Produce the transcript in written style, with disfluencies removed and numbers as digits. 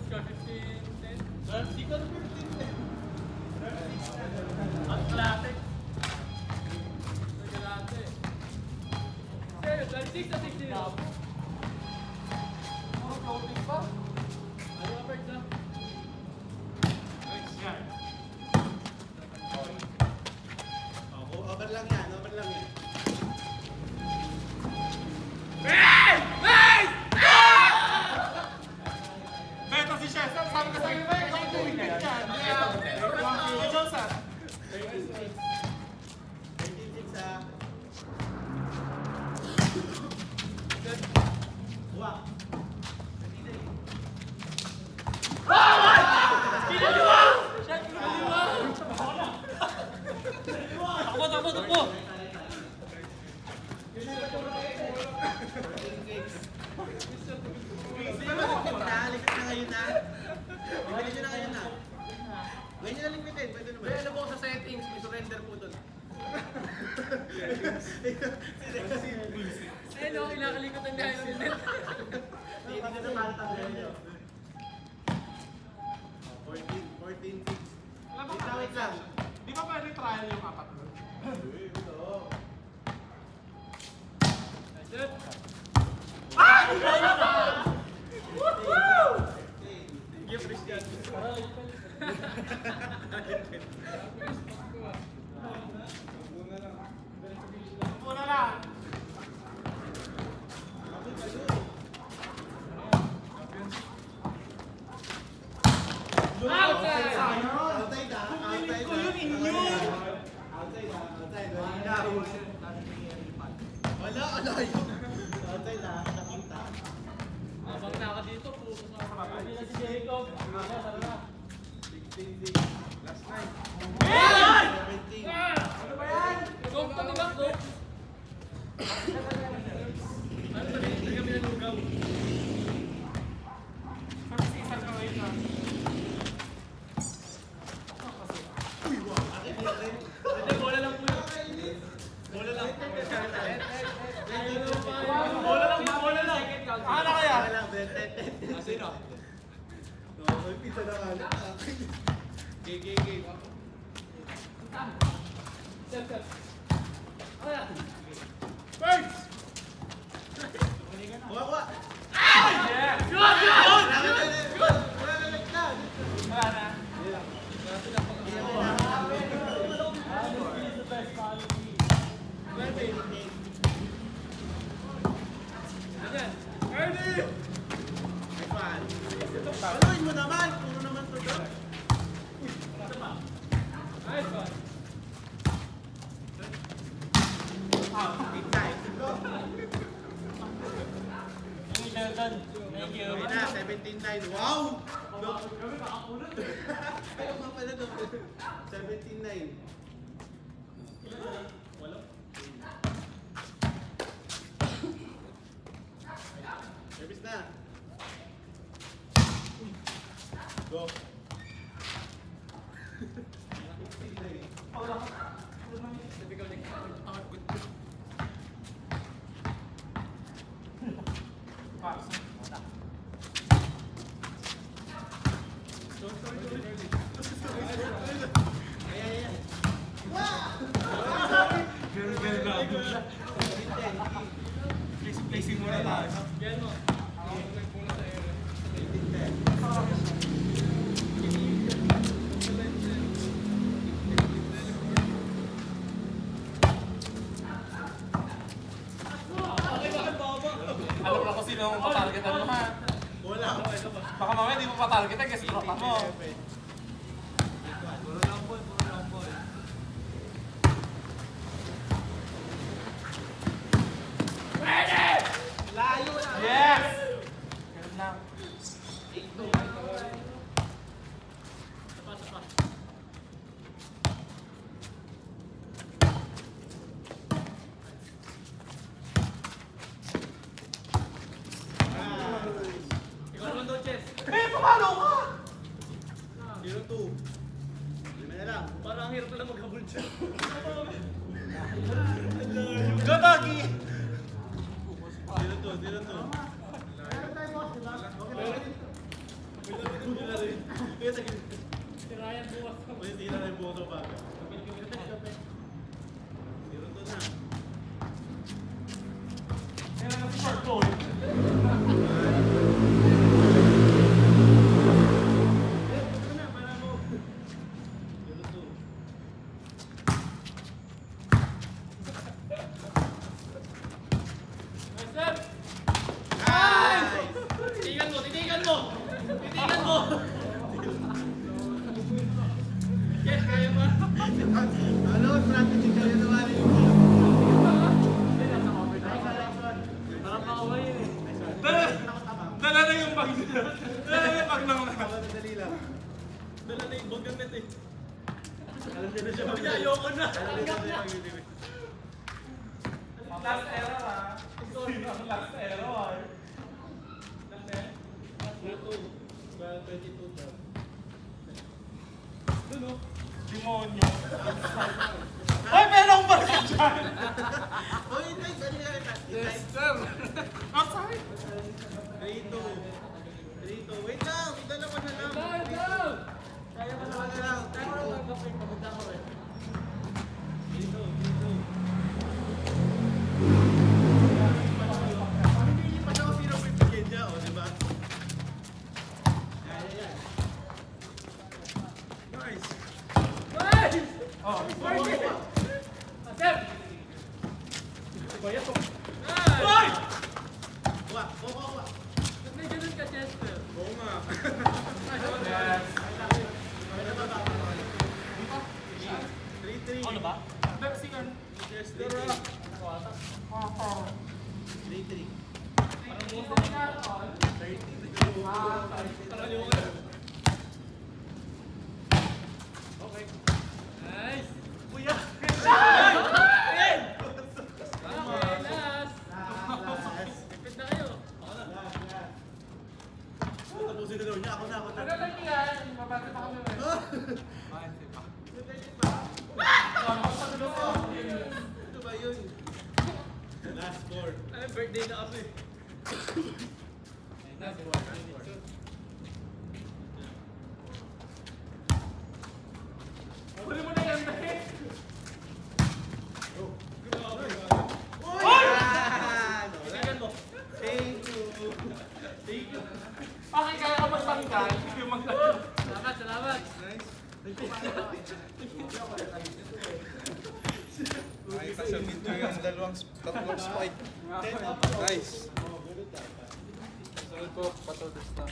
score 15-10. 12 ko 15. Ang kalate. Ang kalate. Sa'yo, 26 na 16 na. Puro floating pa. Ano ka, Perks, ha? Yan. Over lang yan, over lang yan. Beto si Chef, sabi ka sa akin ba? Ikaw ang tumigil ka. Ikaw sa? 13-6 ah. Buwak. Takbo! Naalig na ngayon na. Ibalik nyo na ngayon na. Ngayon nyo na limitin, pwede naman. Ano po sa settings? May surrender po doon. Ano, kinakalikot ang dahil ng net. Hindi ka na matatanggal nyo. 14-6. Wait lang. Di ba pwede trial yung apat doon? Good. Thank you, Christian. Muna lang. Outside! Outside ah. Outside ko yun, inyo. Outside ah. Outside. Wala, yun. Outside ah. Nakita. Habang naka dito, puso sa kapatid. Hindi na si Jacob. Tara na. 16-6. Last night. 17. Ano ba yan? Go pa diba? Go! Ano ba rin? Hindi kami nalugaw. Sabi si Isan ka ngayon na. Hindi, bola lang po yun. Bola lang. Bola lang. Ano kaya? Wala lang, 10. Sino? Ay, pizza na nga. Game. Set. Kaya. Birds! Kuha! Yeah! Good! Wala na nagtan. Wala na. Ayan. Ernie! Next one. Aluin mo naman! Puro naman to doon. Nice one. Big time. Thank you. Okay na, 17-9. Wow! Ayaw nga pala doon. 17-9. Walo? Service na. Go. Typical like Ayan. Ganun na. Placing muna tayo. yan mo. Nagpuna sa area. 18-10. Alam na ko sino ang patargetan mo ha. Wala. Baka mamaya di mo patargetan kasi tropa mo. Puro lang ball. Layo na. Yes! Ganun lang. Sapa. Ikaw naman daw, Chess. Eh, pumalo ka! 0-2. Lima na lang. Parang ang hirap lang maghabol dyan. Go, Doggy! 0-2. Si Ryan bukas. Hindi na yung buto ba? Zero to na. Yan na si short goal. Ito na, para mo. Zero to. Sir! Nice! Titigan mo! Titigan mo! Titigan mo! Yes, kaya ba? Ano, strategy kayo naman yung Parang makaway yun eh. Dala na yung bag. Dala na yung bag ng Dali lang. Dala na yung bag ng net eh. Alam niya na siya. Ayoko na! Last error ah. Sino ang last error? Demonyo. Ay, merong bag ka dyan! Oh, hindi. Dali lang. Yes, sir. Outside. Rito. Rito. Wait lang. Dalawa na lang. Down! Kaya mo naman na lang. Dito. Dito. Hindi pa daw sino pipigyan niya, o, di ba? Yan. Nice. Nice! Oh, Sir! Bayat ko. Nice! Ay! Kuha. Kuha. Ba't may ganun ka, Chester? Oo nga. Yes. 3-3. Ano ba? Mexican. Yes, 3-3. 3-3. Nice! Kuya. Okay, last! Repeat na kayo. Tapusin na daw niya. Ako na. Ano lang yan? Mabasa pa kami. Ito ba yun? Last score. Ano, birthday na kasi. Last one. Huli mo na yan, Be! Titigan mo. Thank you. Okay, kaya ka magtanggal. Hindi magtanggal. Salamat, salamat. Nakita sa video yung tatlong spike. Nice. Sunod po, patodas na.